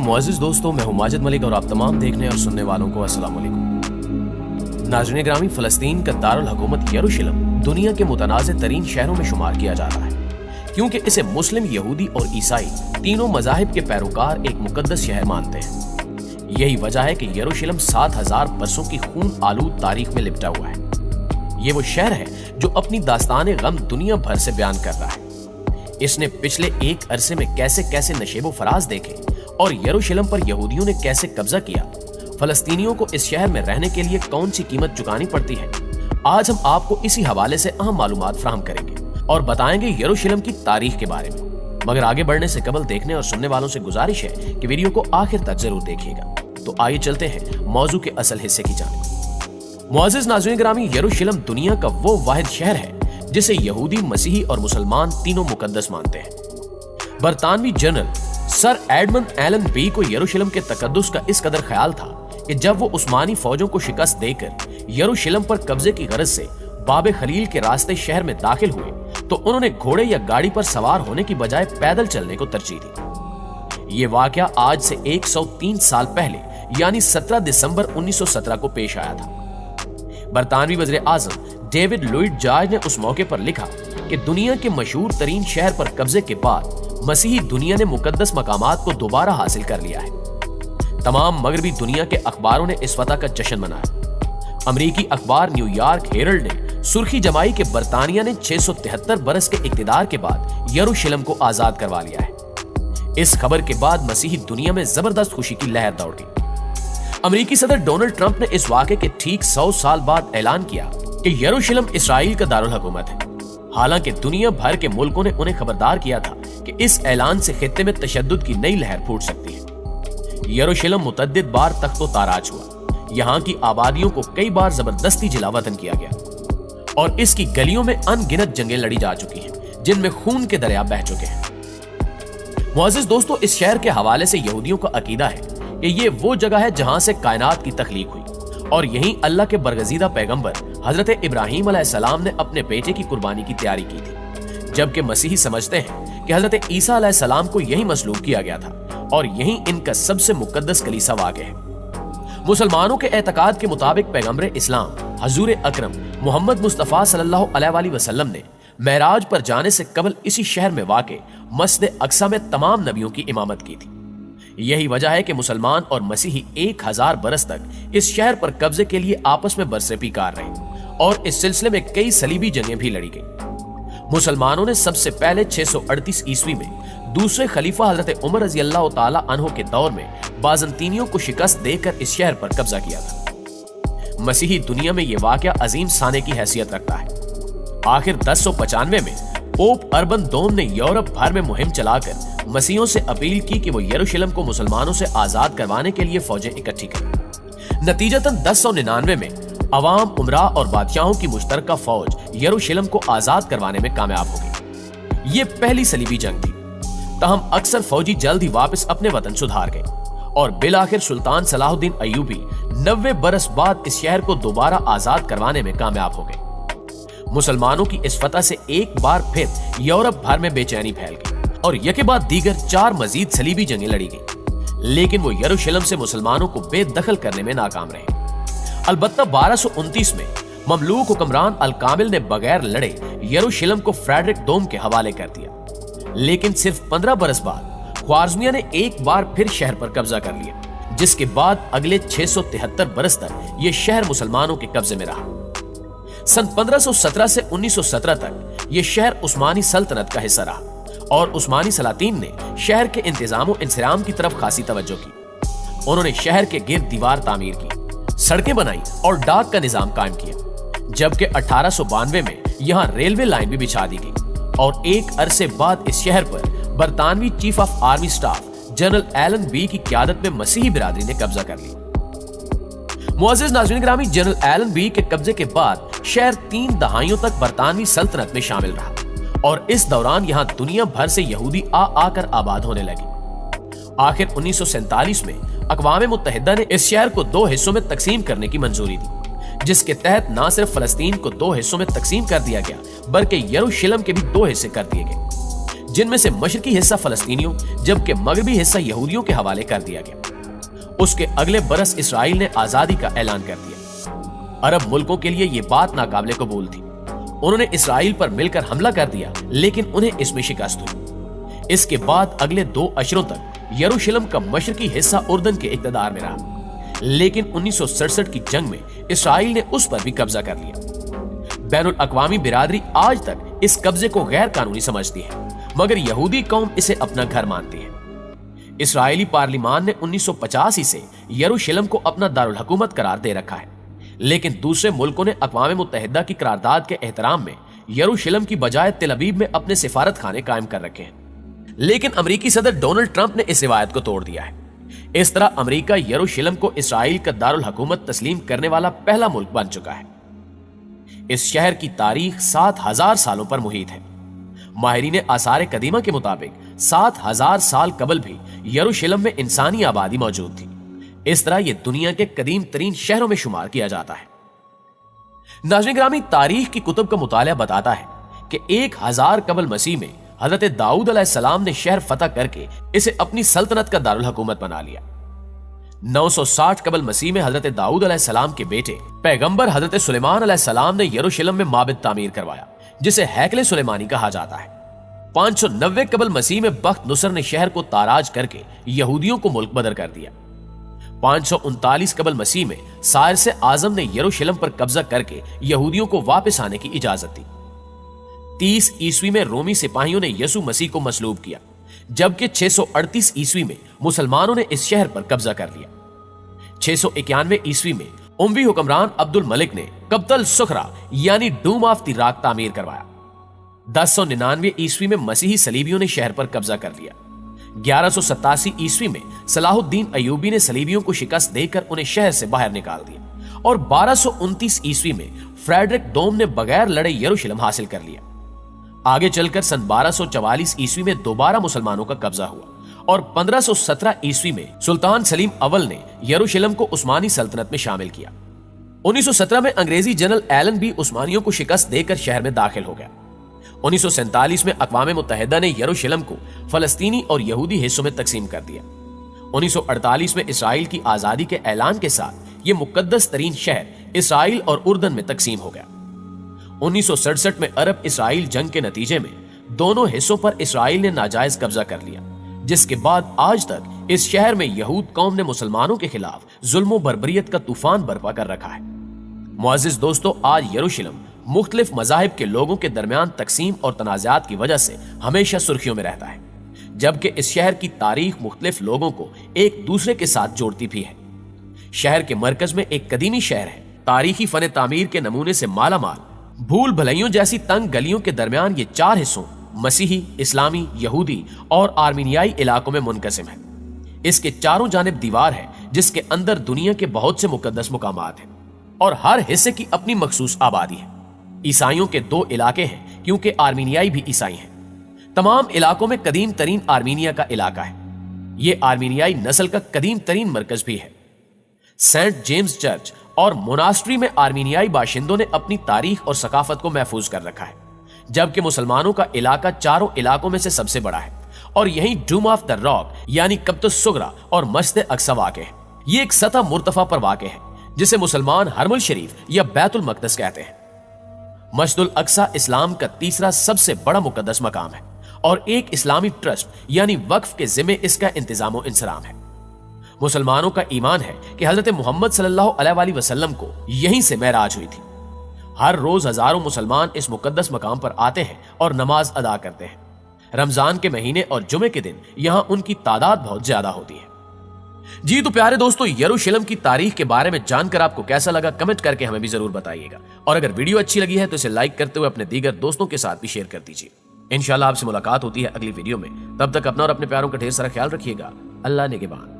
मुअज़्ज़िज़ दोस्तों, मैं हूं माजिद मलिक और आप तमाम देखने और सुनने वालों को अस्सलाम वालेकुम। नाज़रीन ग्रामी, फ़लस्तीन का दारुल हुकूमत यरूशलेम दुनिया के मुतनाज़ तरीन शहरों में शुमार किया जा रहा है, क्योंकि इसे मुस्लिम, यहूदी और ईसाई तीनों मज़ाहिब के पैरोकार एक मुकद्दस शहर मानते हैं। यही वजह है कि यरूशलेम 7000 बरसों की खून आलूद तारीख में लिपटा हुआ है। ये वो शहर है जो अपनी दास्तान गम दुनिया भर से बयान कर रहा है। इसने पिछले एक अरसे में कैसे कैसे नशेबो फराज देखे और यरूशलेम पर यहूदियों ने कैसे कब्जा किया, फलस्तीनियों को इस शहर में रहने के लिए कौन सी कीमत चुकानी पड़ती है, आज हम आपको इसी हवाले से अहम मालूमात फराहम करेंगे और बताएंगे यरूशलेम की तारीख के बारे में। मगर आगे बढ़ने से कबल देखने और सुनने वालों से गुजारिश है कि वीडियो को आखिर तक जरूर देखिएगा। तो आइए चलते हैं मौजू के असल हिस्से की जानिब। मुअज़्ज़िज़ नाज़रीन ग्रामी, यरूशलेम दुनिया का वो वाहिद शहर है जिसे यहूदी, मसीही और मुसलमान तीनों मुकद्दस मानते हैं। बरतानवी general sir Edmund Allenby को यरूशलेम के तकद्दुस का इस कदर ख्याल था कि जब वो उस्मानी फौजों को शिकस्त देकर यरूशलेम पर कब्जे की गरज से बाबे खलील के रास्ते शहर में दाखिल हुए तो उन्होंने घोड़े या गाड़ी पर सवार होने की बजाय पैदल चलने को तरजीह दी। ये वाकया आज से 103 साल पहले यानी 17 दिसंबर 1917 को पेश आया था। बरतानवी वज़ीर आज़म डेविड लुइड जॉर्ज ने उस मौके पर लिखा कि दुनिया के मशहूर तरीन शहर पर कब्जे के बाद मसीही दुनिया ने मुकद्दस मकामात को दोबारा हासिल कर लिया है। तमाम मगरबी दुनिया के अखबारों ने इस फतह का जश्न मनाया। अमरीकी अखबार न्यूयॉर्क हेरल्ड ने सुर्खी जमाई के बरतानिया ने 673 बरस के इक्तिदार के बाद यरूशलेम को आजाद करवा लिया है। इस खबर के बाद मसीही दुनिया में जबरदस्त खुशी की लहर दौड़ गई। अमरीकी सदर डोनाल्ड ट्रंप ने इस वाक़े के ठीक 100 साल बाद ऐलान किया कि यरूशलेम इसराइल का दारुल हुकूमत है। हालांकि दुनिया भर के मुल्कों ने उन्हें खबरदार किया था कि इस ऐलान से खित्ते में तशद्दुद की नई लहर फूट सकती है। यरूशलेम मुतअद्दिद बार तख्तो ताराज हुआ। यहाँ की आबादियों को कई बार जबरदस्ती जिलावतन किया गया और इसकी गलियों में अनगिनत जंगें लड़ी जा चुकी हैं, जिनमें खून के दरिया बह चुके हैं। मुअज़्ज़िज़ दोस्तों, इस शहर के हवाले से यहूदियों का अकीदा है कि ये वो जगह है जहां से कायनात की तख्लीक हुई और यहीं अल्लाह के बरगजीदा पैगंबर हजरत इब्राहीम अलैहिस्सलाम ने अपने बेटे की कुर्बानी की तैयारी की थी। जबकि मसीही समझते हैं कि हजरत ईसा अलैहिस्सलाम को यही मसलूब किया गया था और यहीं इनका सबसे मुकद्दस कलीसा वाक़ है। मुसलमानों के एतकाद के मुताबिक पैगंबर इस्लाम हजूर अकरम मोहम्मद मुस्तफ़ा सल्लल्लाहु अलैहि वसल्लम ने मेराज पर जाने से कबल इसी शहर में वाक़े मस्जिद अक्सा में तमाम नबियों की इमामत की थी। यही वजह है कि मुसलमान और मसीही 1000 बरस तक इस शहर पर कब्जे के लिए आपस में बरसरे कार रहे और इस सिलसिले में कई सलीबी जंगें भी लड़ी गई। मुसलमानों ने सबसे पहले 638 ईस्वी में दूसरे खलीफा हजरत उमर रज़ी अल्लाह ताला अन्हो के दौर में बाज़ंतीनियों को शिकस्त देकर इस शहर पर कब्जा किया था। मसीही दुनिया में यह वाक़या अजीम साने की हैसियत रखता है। आखिर 1095 में पोप अर्बन दोम ने यूरोप भर में मुहिम चलाकर मसीहों से अपील की कि वो यरूशलेम को मुसलमानों से आजाद करवाने के लिए फौजें इकट्ठी करें। नतीजतन 1099 में अवाम, उमरा और बादशाहों की मुश्तरका फौज यरूशलेम को आजाद करवाने में कामयाब हो गई। ये पहली सलीबी जंग थी। तहम अक्सर फौजी जल्द ही वापस अपने वतन सुधार गए और बिलाखिर सुल्तान सलाहुद्दीन अय्यूबी 90 बरस बाद इस शहर को दोबारा आजाद करवाने में कामयाब हो गए। मुसलमानों की इस फतह से एक बार फिर यूरोप भर में बेचैनी फैल गई और यके बाद दीगर 4 मजीद सलीबी जंगें लड़ी गई, लेकिन वो यरूशलेम से मुसलमानों को बेदखल करने में नाकाम रहे। अलबत्ता 1229 में ममलूक हुक्मरान अल कामिल ने बगैर लड़े यरूशलेम को फ्रेडरिक दोम के हवाले कर दिया, लेकिन सिर्फ 15 बरस बाद ख्वारिज़मिया ने एक बार फिर शहर पर कब्जा कर लिया, जिसके बाद अगले 673 बरस तक ये शहर मुसलमानों के कब्जे में रहा। सन 1517 से 1917 तक ये शहर उस्मानी सल्तनत का हिस्सा रहा और उस्मानी सलातीन ने शहर के इंतजाम और इंसराम की तरफ खासी तवज्जो की। उन्होंने शहर के गिर्द दीवार तामीर की, सड़कें बनाई और डाक का निजाम कायम किया। जबकि 1892 में यहाँ रेलवे लाइन भी बिछा दी गई और एक अरसे बाद इस शहर पर बरतानवी chief of army staff general Allenby की क़यादत में मसीही बिरादरी ने कब्जा कर लिया। मुअज़्ज़िज़ नाज़रीन ग्रामी, जनरल एलन बी के कब्जे के बाद शहर 3 दहाइयों तक बरतानवी सल्तनत में शामिल रहा और इस दौरान यहाँ दुनिया भर से यहूदी आकर आबाद होने लगे। आखिर 1947 में अक़वाम मुत्तहिदा ने इस शहर को 2 हिस्सों में तकसीम करने की मंजूरी दी, जिसके तहत न सिर्फ फलस्तीन को 2 हिस्सों में तकसीम कर दिया गया बल्कि यरूशलेम के भी 2 हिस्से कर दिए गए। जिनमें से मशरकी हिस्सा फलस्तीनियों जबकि मगरबी हिस्सा यहूदियों के हवाले कर दिया गया। उसके अगले बरस इसराइल ने आजादी का ऐलान कर दिया। अरब मुल्कों के लिए यह बात नाकाबिले कबूल थी। उन्होंने इसराइल पर मिलकर हमला कर दिया, लेकिन उन्हें इसमें शिकस्त हुई। इसके बाद अगले 2 अशरों तक यरूशलेम का मशरकी हिस्सा उर्दन के इक़्तिदार में रहा, लेकिन 1967 की जंग में इसराइल ने उस पर भी कब्जा कर लिया। बैनुल अक़वामी बिरादरी आज तक इस कब्जे को गैर कानूनी समझती है, मगर यहूदी कौम इसे अपना घर मानती है। इसराइली पार्लिमान ने 1985 से यरूशलेम को अपना दारुल हुकूमत करार दे रखा है, लेकिन दूसरे मुल्कों ने अक़वाम मुत्तहिदा की करारदाद के एहतराम में यरूशलेम की बजाय तेल अवीव में अपने सिफारत खाने कायम कर रखे हैं। लेकिन अमेरिकी सदर डोनाल्ड ट्रंप ने इस रिवायत को तोड़ दिया है। इस तरह अमेरिका यरूशलेम को इसराइल का दारुल हुकूमत तस्लीम करने वाला पहला मुल्क बन चुका है। इस शहर की तारीख 7000 सालों पर मुहित है। माहिरीन आसार कदीमा के मुताबिक 7000 साल कबल भी यरूशलेम में इंसानी आबादी मौजूद थी। इस तरह यह दुनिया के कदीम तरीन शहरों में शुमार किया जाता है। नाज़रीन गिरामी, तारीख की कुतुब का मुताला बताता है कि 1000 कबल मसीह में हजरत दाऊद अलैहिस्सलाम ने शहर फतह करके इसे अपनी सल्तनत का दारुल हुकूमत बना लिया। 960 कबल मसीह में हजरत दाऊद अलैहिस्सलाम के बेटे पैगंबर हजरत सुलेमान अलैहिस्सलाम ने यरूशलेम में माबिद तामीर करवाया, जिसे हैकले सुलेमानी कहा जाता है। 590 कबल मसीह में बख्त नुसर ने शहर को ताराज करके यहूदियों को मुल्क बदर कर दिया। 539 कबल मसीह में साइरस आजम ने यरूशलेम पर कब्जा करके यहूदियों को वापस आने की इजाजत दी। 30 ईस्वी में रोमी सिपाहियों ने यसु मसीह को मसलूब किया, जबकि 638 ईस्वी में मुसलमानों ने इस शहर पर कब्जा कर लिया। 691 ईस्वी में उमवी हुक्मरान अब्दुल मलिक ने कब्तल सुखरा यानी डूम ऑफ द रॉक तामीर करवाया। 1099 ईस्वी में मसीही सलीबियों ने शहर पर कब्जा कर लिया। 1187 ईस्वी में सलाहुद्दीन अयूबी ने सलीबियों को शिकस्त देकर उन्हें शहर से बाहर निकाल दिया और 1229 ईस्वी में फ्रेडरिक दोम ने बगैर लड़े यरूशलेम हासिल कर लिया। आगे चलकर सन 1244 ईस्वी में दोबारा मुसलमानों का कब्जा हुआ और 1517 ईस्वी में सुल्तान सलीम अव्वल ने यरूशलेम को उस्मानी सल्तनत में शामिल किया। 1917 में अंग्रेजी जनरल एलन भी उस्मानियों को शिकस्त देकर शहर में दाखिल हो गया। 1947 में अक़वाम मुत्तहिदा ने यरूशलेम को फलस्तीनी और यहूदी हिस्सों में तकसीम कर दिया। 1948 में इसराइल की आजादी के ऐलान के साथ ये मुकद्दस तरीन शहर इसराइल और उर्दन में तकसीम हो गया। 1967 में अरब इसराइल जंग के नतीजे में दोनों हिस्सों पर इसराइल ने नाजायज कब्जा कर लिया, जिसके बाद आज तक इस शहर में यहूद कौम ने मुसलमानों के खिलाफ जुल्म बर्बरियत का तूफान बर्पा कर रखा है। मुअज़्ज़िज़ दोस्तों, आज यरूशलेम मुख्तलिफ मज़ाहिब के लोगों के दरमियान तकसीम और तनाज़ात की वजह से हमेशा सुर्खियों में रहता है, जबकि इस शहर की तारीख मुख्तलिफ लोगों को एक दूसरे के साथ जोड़ती भी है। शहर के मरकज में एक कदीमी शहर है। तारीखी फन तामीर के नमूने से माला माल भूल भलाइयों जैसी तंग गलियों के दरमियान ये 4 हिस्सों मसीही, इस्लामी, यहूदी और आर्मीनियाई इलाकों में मुनकसिम है। इसके चारों जानिब दीवार है, जिसके अंदर दुनिया के बहुत से मुकद्दस मुकामात हैं और हर हिस्से की अपनी मखसूस आबादी है। ईसाइयों के 2 इलाके हैं, क्योंकि आर्मीनियाई भी ईसाई हैं। तमाम इलाकों में कदीम तरीन आर्मीनिया का इलाका है। यह आर्मीनियाई नस्ल का कदीम तरीन मरकज भी है। सेंट जेम्स चर्च और मोनास्ट्री में आर्मीनियाई बाशिंदों ने अपनी तारीख और सकाफत को महफूज कर रखा है, जबकि मुसलमानों का इलाका चारों इलाकों में से सबसे बड़ा है और यही डूम ऑफ द रॉक यानी कब्तुस सुगरा और मस्जिद अक्सा वाक़े है। ये एक सतह मुर्तफा पर वाक़े है, जिसे मुसलमान हरमुल शरीफ या बैतुल मक़दस कहते हैं। मस्जिदुल अक्सा इस्लाम का तीसरा सबसे बड़ा मुकद्दस मकाम है और एक इस्लामी ट्रस्ट यानी वक्फ के जिम्मे इसका इंतजाम और इंसराम है। मुसलमानों का ईमान है कि हजरत मोहम्मद सल्लल्लाहु अलैहि वसल्लम को यहीं से मेराज हुई थी। हर रोज हजारों मुसलमान इस मुकद्दस मकाम पर आते हैं और नमाज अदा करते हैं। रमजान के महीने और जुमे के दिन यहाँ उनकी तादाद बहुत ज्यादा होती है। जी तो प्यारे दोस्तों, यरूशलेम की तारीख के बारे में जानकर आपको कैसा लगा, कमेंट करके हमें भी जरूर बताइएगा। और अगर वीडियो अच्छी लगी है तो इसे लाइक करते हुए अपने दीगर दोस्तों के साथ भी शेयर कर दीजिए। इंशाल्लाह आपसे मुलाकात होती है अगली वीडियो में। तब तक अपना और अपने प्यारों का ढेर सारा ख्याल रखिएगा। अल्लाह निगहबान।